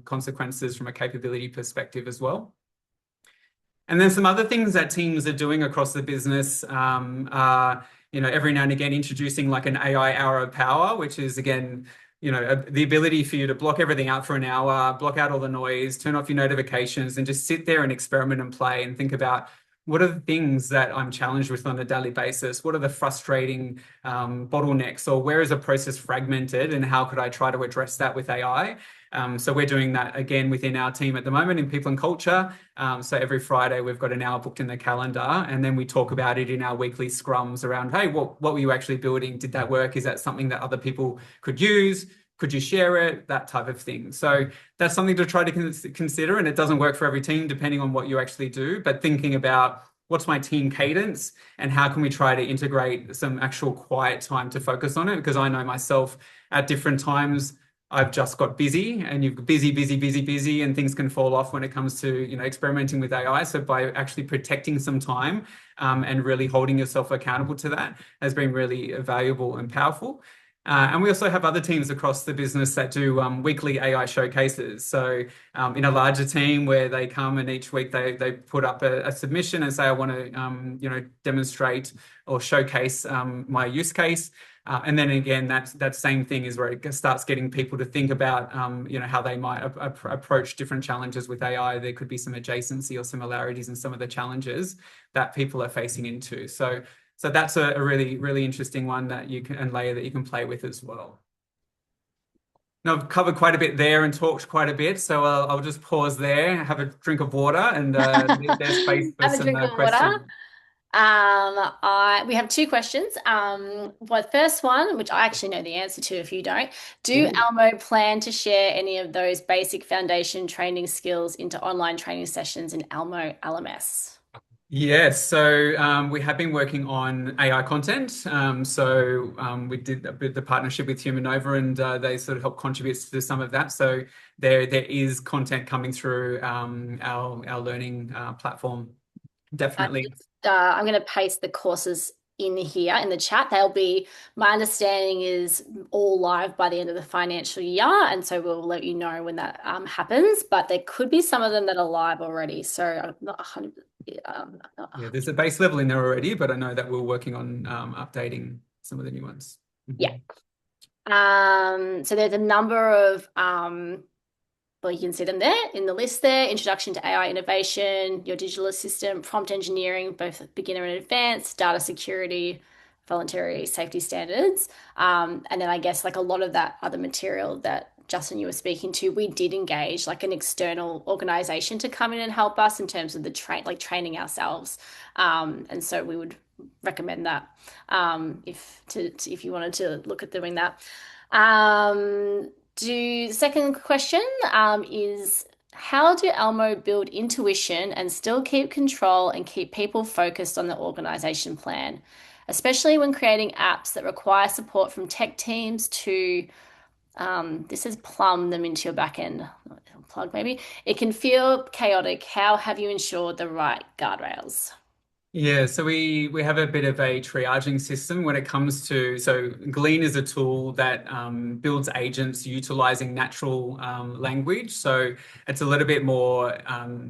consequences from a capability perspective as well. And then some other things that teams are doing across the business are, every now and again introducing like an AI hour of power, which is again, the ability for you to block everything out for an hour, block out all the noise, turn off your notifications, and just sit there and experiment and play and think about what are the things that I'm challenged with on a daily basis? What are the frustrating bottlenecks, or where is a process fragmented, and how could I try to address that with AI? So we're doing that again within our team at the moment in people and culture. So every Friday we've got an hour booked in the calendar, and then we talk about it in our weekly scrums around, hey, what were you actually building? Did that work? Is that something that other people could use? Could you share it? That type of thing. So that's something to try to consider. And it doesn't work for every team depending on what you actually do, but thinking about what's my team cadence and how can we try to integrate some actual quiet time to focus on it? Because I know myself at different times, I've just got busy, and you've busy, and things can fall off when it comes to experimenting with AI. So by actually protecting some time and really holding yourself accountable to that has been really valuable and powerful. And we also have other teams across the business that do weekly AI showcases. So in a larger team where they come and each week they put up a submission and say, I want to demonstrate or showcase my use case. And then again, that same thing is where it starts getting people to think about, how they might approach different challenges with AI. There could be some adjacency or similarities in some of the challenges that people are facing into. So that's a really, really interesting one that you can, and layer that you can play with as well. Now, I've covered quite a bit there and talked quite a bit, so I'll just pause there, have a drink of water, and there's space for Have a some drink of water. questions. We have 2 questions. The first one, which I actually know the answer to if you don't, do Ooh. Elmo plan to share any of those basic foundation training skills into online training sessions in Elmo LMS? Yes, so we have been working on AI content. We did a bit of the partnership with Humanova, and they sort of help contribute to some of that. So there is content coming through our learning platform, definitely. I'm going to paste the courses in here in the chat. My understanding is all live by the end of the financial year. And so we'll let you know when that happens. But there could be some of them that are live already. So I'm not 100%. Yeah, there's a base level in there already, but I know that we're working on updating some of the new ones. Yeah. So there's a number of well, you can see them there in the list there. Introduction to AI innovation, your digital assistant, prompt engineering, both beginner and advanced, data security, voluntary safety standards. And then I guess like a lot of that other material that Justin, you were speaking to, we did engage like an external organization to come in and help us in terms of the training ourselves. And so we would recommend that if you wanted to look at doing that. The second question is how do Elmo build intuition and still keep control and keep people focused on the organization plan, especially when creating apps that require support from tech teams to this says plumb them into your back end plug maybe. It can feel chaotic. How have you ensured the right guardrails? Yeah, so we have a bit of a triaging system when it comes to, so Glean is a tool that builds agents utilizing natural language. So it's a little bit more,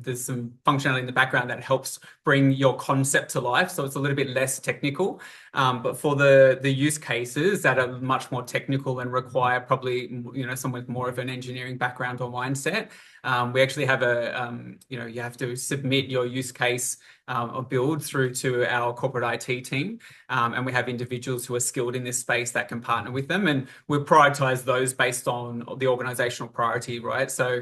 there's some functionality in the background that helps bring your concept to life. So it's a little bit less technical. But for the use cases that are much more technical and require probably, someone with more of an engineering background or mindset, we actually have you have to submit your use case or build through to our corporate IT team. And we have individuals who are skilled in this space that can partner with them. And we prioritize those based on the organizational priority, right? So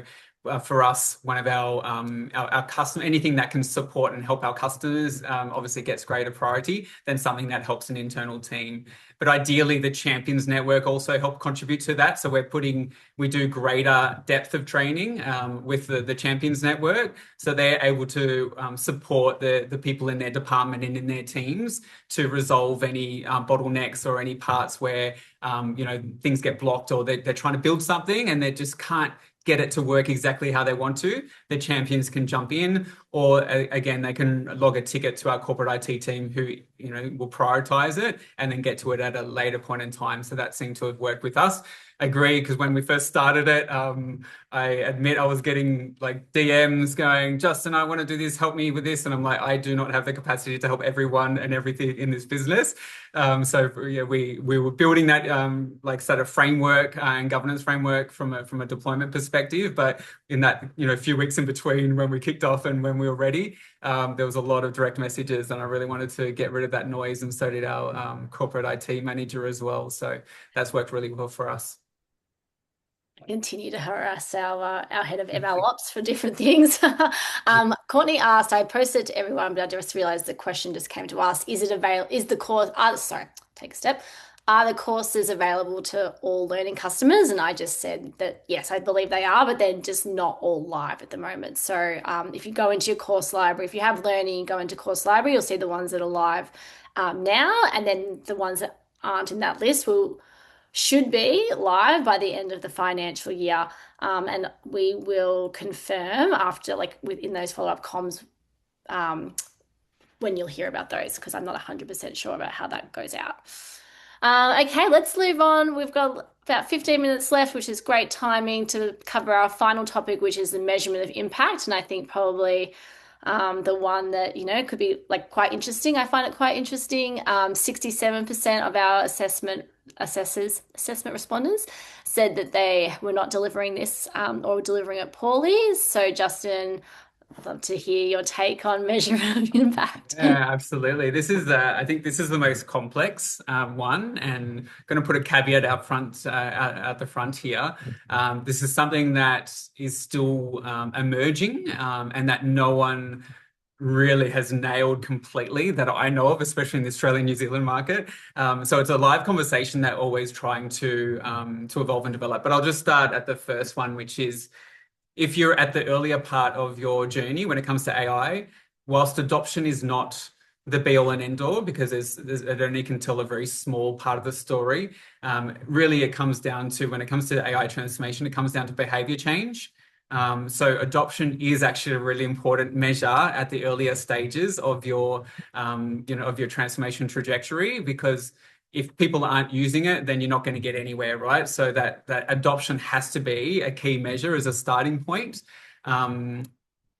for us, one of our customer, anything that can support and help our customers obviously gets greater priority than something that helps an internal team. But ideally, the Champions Network also help contribute to that. So we do greater depth of training with the Champions Network. So they're able to support the people in their department and in their teams to resolve any bottlenecks or any parts where, things get blocked or they're trying to build something and they just can't get it to work exactly how they want to. The champions can jump in, or again, they can log a ticket to our corporate IT team who, will prioritize it and then get to it at a later point in time. So that seemed to have worked with us. Agree, because when we first started it, I admit I was getting like DMs going, Justin, I want to do this, help me with this. And I'm like, I do not have the capacity to help everyone and everything in this business. So yeah, we were building that sort of framework and governance framework from a deployment perspective. But in that few weeks in between when we kicked off and when we were ready, there was a lot of direct messages, and I really wanted to get rid of that noise, and so did our corporate IT manager as well. So that's worked really well for us. Continue to harass our head of ML ops for different things. Courtney asked, I posted to everyone, but I just realized the question just came to us. Is it available? Is the course, sorry, take a step. Are the courses available to all learning customers? And I just said that, yes, I believe they are, but they're just not all live at the moment. So if you go into your course library, if you have learning, go into course library, you'll see the ones that are live now, and then the ones that aren't in that list should be live by the end of the financial year. And we will confirm after, like, within those follow-up comms, um, when you'll hear about those, because I'm not 100% sure about how that goes out. Okay, let's move on. We've got about 15 minutes left, which is great timing to cover our final topic, which is the measurement of impact. And I think probably the one that, could be like quite interesting. I find it quite interesting. 67% of our assessment responders said that they were not delivering this or delivering it poorly. So, Justin, I'd love to hear your take on measurement of impact. Yeah, absolutely. I think this is the most complex one, and going to put a caveat out front, at the front here. This is something that is still emerging, and that no one really has nailed completely that I know of, especially in the Australian New Zealand market. So it's a live conversation that always trying to evolve and develop. But I'll just start at the first one, which is if you're at the earlier part of your journey when it comes to AI, whilst adoption is not the be all and end all, because it only can tell a very small part of the story. Really, it comes down to, when it comes to AI transformation, it comes down to behavior change. So adoption is actually a really important measure at the earlier stages of your, of your transformation trajectory, because if people aren't using it, then you're not going to get anywhere, right? So that adoption has to be a key measure as a starting point,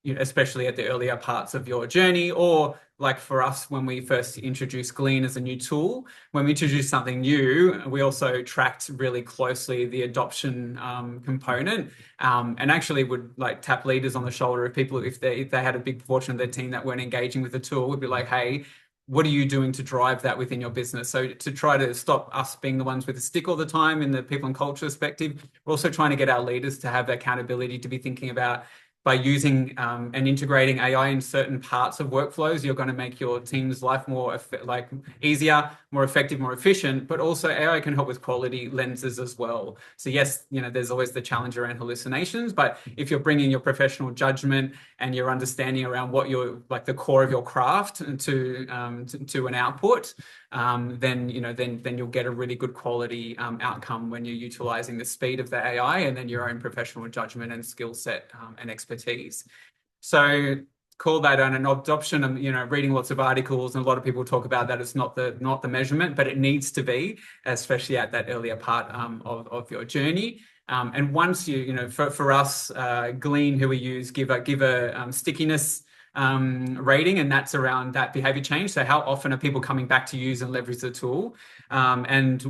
especially at the earlier parts of your journey. Or like for us, when we first introduced Glean as a new tool, when we introduced something new, we also tracked really closely the adoption component, and actually would like tap leaders on the shoulder if people, if they had a big portion of their team that weren't engaging with the tool, would be like, hey, what are you doing to drive that within your business? So to try to stop us being the ones with the stick all the time in the people and culture perspective, we're also trying to get our leaders to have accountability, to be thinking about, by using and integrating AI in certain parts of workflows, you're going to make your team's life more easier, more effective, more efficient. But also AI can help with quality lenses as well. So yes, there's always the challenge around hallucinations, but if you're bringing your professional judgment and your understanding around what you're like the core of your craft to an output, then you'll get a really good quality outcome when you're utilizing the speed of the AI and then your own professional judgment and skill set and expertise. So call that an adoption. Reading lots of articles, and a lot of people talk about that it's not the measurement, but it needs to be, especially at that earlier part of your journey. And once for us, Glean, who we use, give a stickiness rating, and that's around that behavior change. So how often are people coming back to use and leverage the tool? And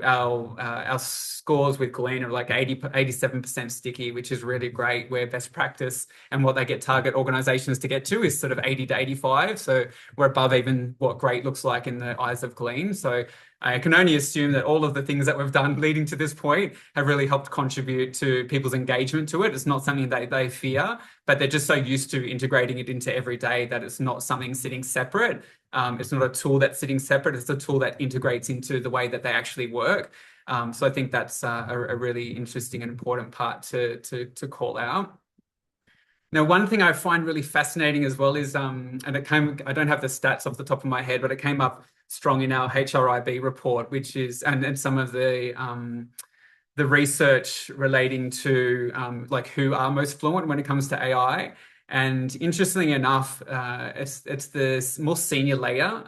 our scores with Glean are like 87% sticky, which is really great. Where best practice and what they get target organizations to get to is sort of 80 to 85. So we're above even what great looks like in the eyes of Glean. So I can only assume that all of the things that we've done leading to this point have really helped contribute to people's engagement to it. It's not something that they fear, but they're just so used to integrating it into every day that it's not something sitting separate. It's not a tool that's sitting separate. It's a tool that integrates into the way that they actually work. So I think that's a really interesting and important part to call out. Now, one thing I find really fascinating as well is, and I don't have the stats off the top of my head, but it came up strong in our HRIB report, which is, and some of the research relating to like who are most fluent when it comes to AI. And interestingly enough, it's the more senior layer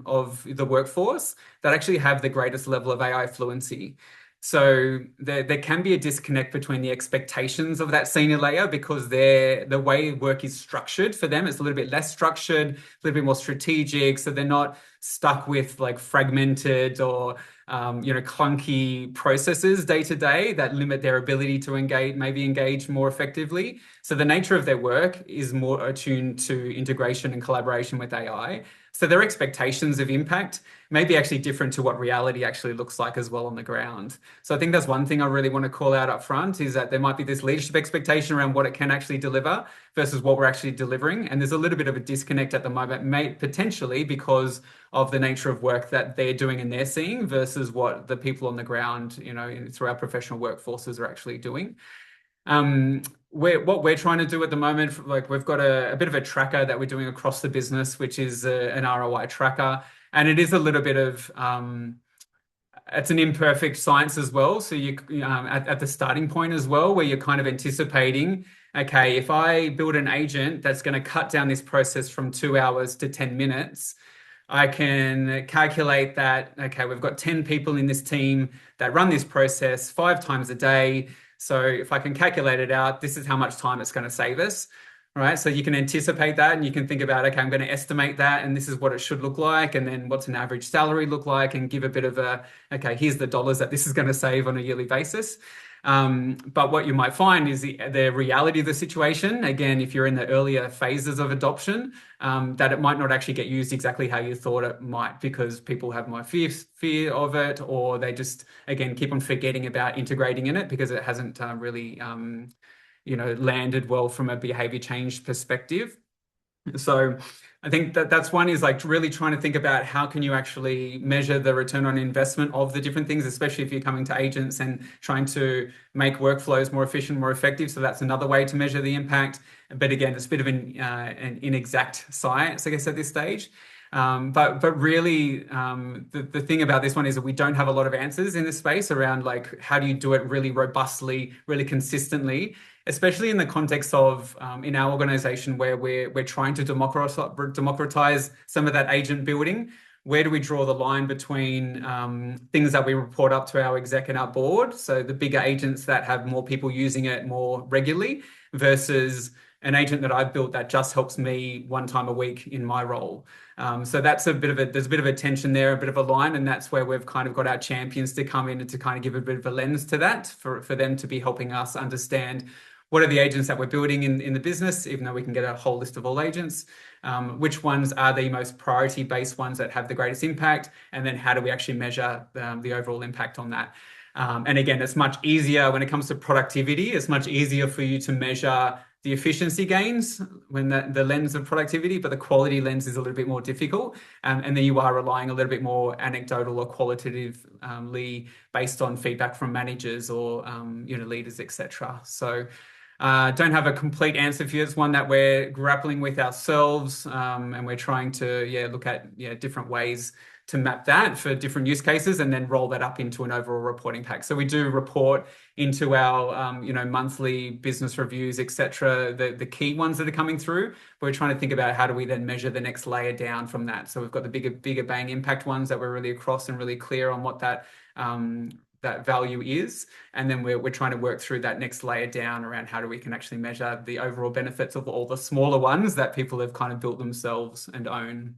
of the workforce that actually have the greatest level of AI fluency. So there can be a disconnect between the expectations of that senior layer, because the way work is structured for them, it's a little bit less structured, a little bit more strategic. So they're not stuck with like fragmented or clunky processes day to day that limit their ability to engage more effectively. So the nature of their work is more attuned to integration and collaboration with AI. So their expectations of impact may be actually different to what reality actually looks like as well on the ground. So I think that's one thing I really want to call out up front, is that there might be this leadership expectation around what it can actually deliver versus what we're actually delivering. And there's a little bit of a disconnect at the moment, potentially because of the nature of work that they're doing and they're seeing versus what the people on the ground, through our professional workforces are actually doing. What we're trying to do at the moment, like we've got a bit of a tracker that we're doing across the business, which is an ROI tracker. And it is a little bit of, it's an imperfect science as well. So at the starting point as well, where you're kind of anticipating, okay, if I build an agent that's going to cut down this process from 2 hours to 10 minutes, I can calculate that, okay, we've got 10 people in this team that run this process 5 times a day. So if I can calculate it out, this is how much time it's going to save us. Right. So you can anticipate that, and you can think about, okay, I'm going to estimate that, and this is what it should look like. And then what's an average salary look like, and give a bit of okay, here's the dollars that this is going to save on a yearly basis. But what you might find is the reality of the situation, again, if you're in the earlier phases of adoption, that it might not actually get used exactly how you thought it might, because people have more fear of it, or they just, again, keep on forgetting about integrating in it because it hasn't really landed well from a behavior change perspective. So I think that's one, is like really trying to think about how can you actually measure the return on investment of the different things, especially if you're coming to agents and trying to make workflows more efficient, more effective. So that's another way to measure the impact. But again, it's a bit of an inexact science, I guess, at this stage. But really, the thing about this one is that we don't have a lot of answers in this space around like how do you do it really robustly, really consistently, especially in the context of in our organization where we're trying to democratize some of that agent building. Where do we draw the line between things that we report up to our exec and our board, so the bigger agents that have more people using it more regularly, versus an agent that I've built that just helps me 1 time a week in my role? So that's there's a bit of a tension there, a bit of a line, and that's where we've kind of got our champions to come in and to kind of give a bit of a lens to that for them to be helping us understand what are the agents that we're building in the business, even though we can get a whole list of all agents, which ones are the most priority-based ones that have the greatest impact, and then how do we actually measure the overall impact on that? And again, it's much easier when it comes to productivity. It's much easier for you to measure the efficiency gains when the lens of productivity, but the quality lens is a little bit more difficult. And then you are relying a little bit more anecdotal or qualitatively based on feedback from managers or leaders, etc. So Don't have a complete answer for you. It's one that we're grappling with ourselves, and we're trying to look at different ways to map that for different use cases and then roll that up into an overall reporting pack. So we do report into our monthly business reviews, etc., the key ones that are coming through. But we're trying to think about how do we then measure the next layer down from that. So we've got the bigger bang impact ones that we're really across and really clear on what that value is. And then we're trying to work through that next layer down around how do we can actually measure the overall benefits of all the smaller ones that people have kind of built themselves and own.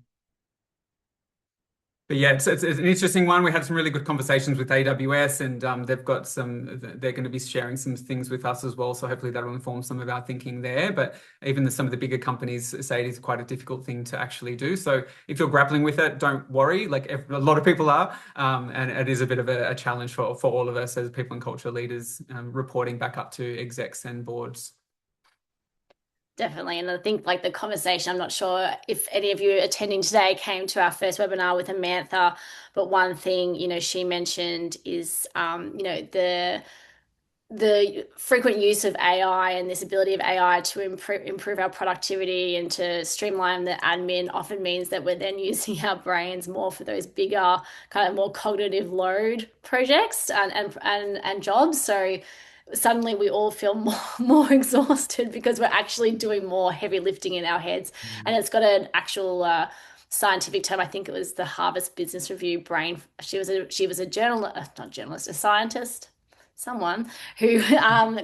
But yeah, it's an interesting one. We had some really good conversations with AWS, and they're going to be sharing some things with us as well. So hopefully that will inform some of our thinking there. But even some of the bigger companies say it is quite a difficult thing to actually do. So if you're grappling with it, don't worry. Like a lot of people are, and it is a bit of a challenge for all of us as people and culture leaders, reporting back up to execs and boards. Definitely. And I think like the conversation, I'm not sure if any of you attending today came to our first webinar with Amantha, but one thing, she mentioned is, the frequent use of AI and this ability of AI to improve our productivity and to streamline the admin often means that we're then using our brains more for those bigger, kind of more cognitive load projects and jobs. So suddenly we all feel more exhausted because we're actually doing more heavy lifting in our heads. And it's got an actual scientific term. I think it was the Harvard Business Review brain. She was a journalist, not journalist, a scientist, someone who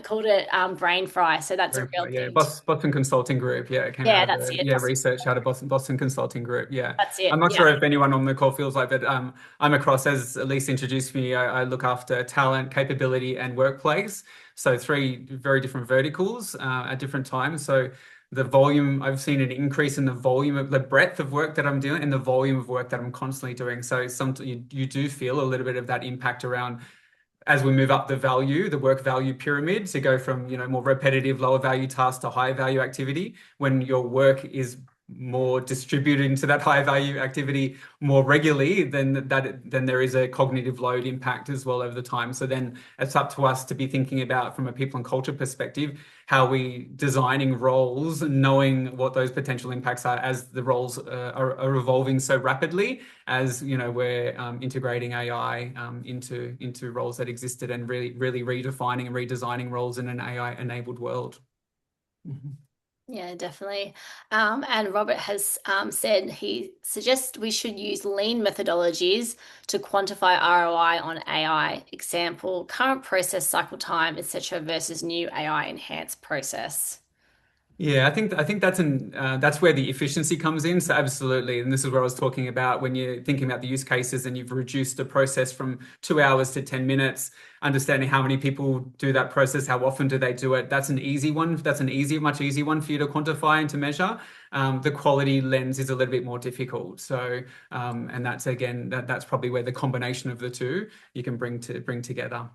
called it brain fry. So that's a real Yeah, thing. Boston Consulting Group. Yeah, it came Yeah, out of that's it. research out of Boston Consulting Group. Yeah, That's I'm it. not Yeah. sure if anyone on the call feels like that. I'm across, as Elise introduced me, I look after talent, capability, and workplace. So three very different verticals at different times. So the volume, I've seen an increase in the volume of the breadth of work that I'm doing and the volume of work that I'm constantly doing. So you do feel a little bit of that impact around as we move up the work value pyramid to go from, more repetitive, lower value tasks to higher value activity. When your work is more distributed into that high value activity more regularly, then there is a cognitive load impact as well over the time. So then it's up to us to be thinking about, from a people and culture perspective, how we designing roles, knowing what those potential impacts are as the roles are evolving so rapidly, as we're integrating AI into roles that existed, and really redefining and redesigning roles in an AI enabled world. Mhm. Yeah, definitely. And Robert has said he suggests we should use lean methodologies to quantify ROI on AI. Example, current process cycle time, etc., versus new AI enhanced process. Yeah, I think that's where the efficiency comes in. So absolutely, and this is where I was talking about when you're thinking about the use cases and you've reduced a process from 2 hours to 10 minutes, understanding how many people do that process, how often do they do it. That's an easy one. That's much easier one for you to quantify and to measure. The quality lens is a little bit more difficult. So, and that's again, that's probably where the combination of the two you can bring together.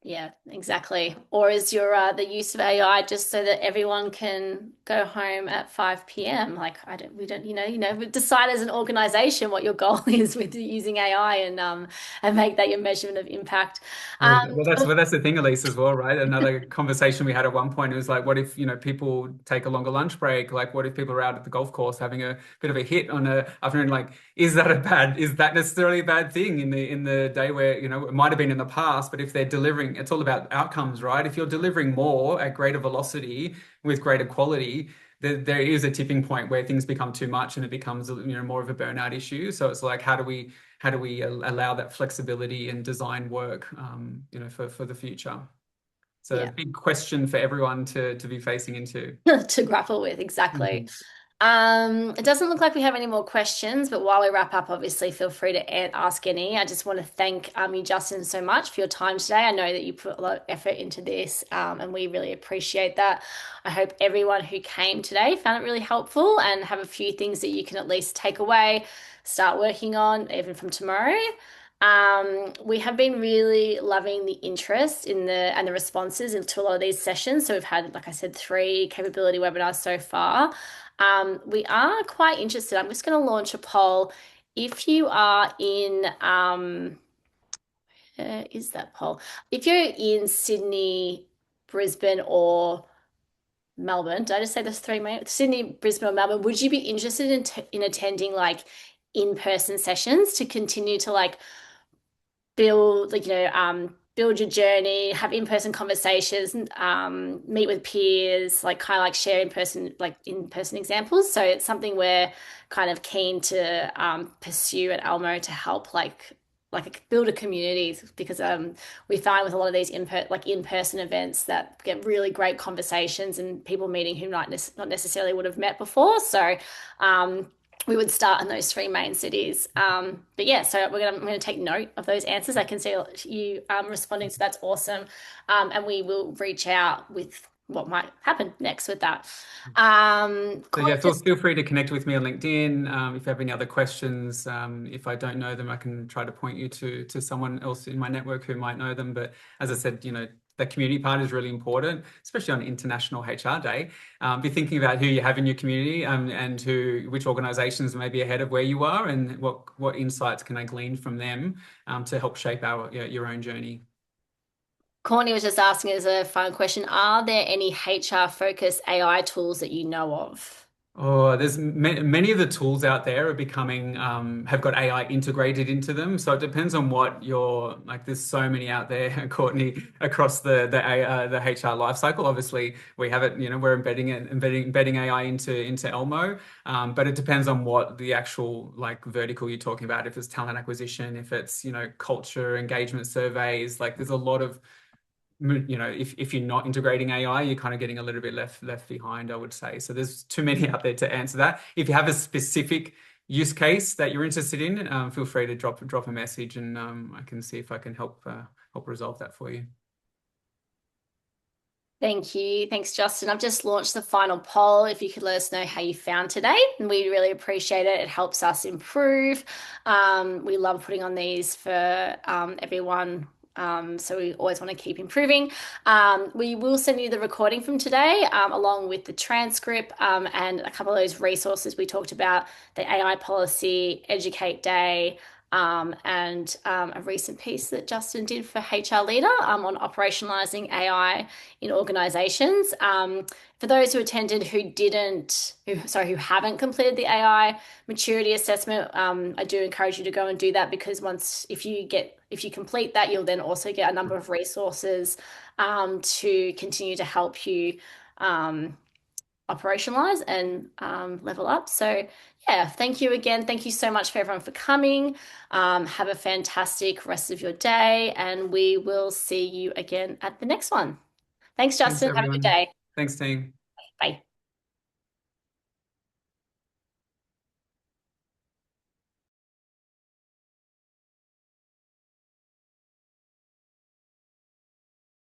Yeah, exactly. Or is your the use of AI just so that everyone can go home at 5 p.m.? Like we don't, we decide as an organization what your goal is with using AI and make that your measurement of impact. Well, Um, that's the thing, Elise, as well, right? Another conversation we had at one point, it was like, what if, people take a longer lunch break? Like, what if people are out at the golf course having a bit of a hit on a afternoon? Like, is that necessarily a bad thing in the day where, it might have been in the past, but if they're delivering, it's all about outcomes, right? If you're delivering more at greater velocity with greater quality, there is a tipping point where things become too much and it becomes, more of a burnout issue. So it's like, how do we allow that flexibility and design work, for the future? It's a yeah, big question for everyone to be facing into. to grapple with, exactly. Mhm. It doesn't look like we have any more questions, but while we wrap up, obviously feel free to ask any. I just want to thank you, Justin, so much for your time today. I know that you put a lot of effort into this, and we really appreciate that. I hope everyone who came today found it really helpful and have a few things that you can at least take away, start working on, even from tomorrow. We have been really loving the interest in the responses into a lot of these sessions. So we've had, like I said, 3 capability webinars so far. We are quite interested. I'm just going to launch a poll. If you are in, is that poll? If you're in Sydney, Brisbane, or Melbourne. Did I just say there's three main? Sydney, Brisbane, or Melbourne. Would you be interested in attending like in-person sessions to continue to like build like build your journey, have in-person conversations, meet with peers, like kind of like share in-person examples. So it's something we're kind of keen to pursue at Elmo to help like build a community, because we find with a lot of these in-person events that get really great conversations and people meeting who not necessarily would have met before. So we would start in those three main cities. But yeah, so I'm gonna take note of those answers. I can see you responding, so that's awesome. And we will reach out with what might happen next with that. So Cool. yeah, feel free to connect with me on LinkedIn. If you have any other questions, if I don't know them, I can try to point you to someone else in my network who might know them. But as I said, the community part is really important, especially on International HR Day. Be thinking about who you have in your community, and which organisations may be ahead of where you are, and what insights can I glean from them to help shape your own journey. Courtney was just asking as a final question, are there any HR focused AI tools that you know of? Oh, there's many of the tools out there are becoming have got AI integrated into them. So it depends on what you're like. There's so many out there, Courtney, across the HR lifecycle. Obviously, we have it. We're embedding AI into Elmo, but it depends on what the actual like vertical you're talking about. If it's talent acquisition, if it's culture engagement surveys. Like there's a lot of if you're not integrating AI, you're kind of getting a little bit left behind, I would say. So there's too many out there to answer that. If you have a specific use case that you're interested in, feel free to drop a message, and I can see if I can help resolve that for you. Thank you. Thanks, Justin. I've just launched the final poll. If you could let us know how you found today, and we really appreciate it. It helps us improve. We love putting on these for everyone. So we always want to keep improving. We will send you the recording from today, along with the transcript, and a couple of those resources we talked about, the AI policy, Educate Day, and a recent piece that Justin did for HR Leader on operationalizing AI in organizations. For those who attended who haven't completed the AI maturity assessment, I do encourage you to go and do that, because if you complete that, you'll then also get a number of resources to continue to help you operationalize and level up. So yeah, thank you again. Thank you so much for everyone for coming. Have a fantastic rest of your day, and we will see you again at the next one. Thanks, Thanks, Justin. Have a good everyone. day. Thanks, team. Bye.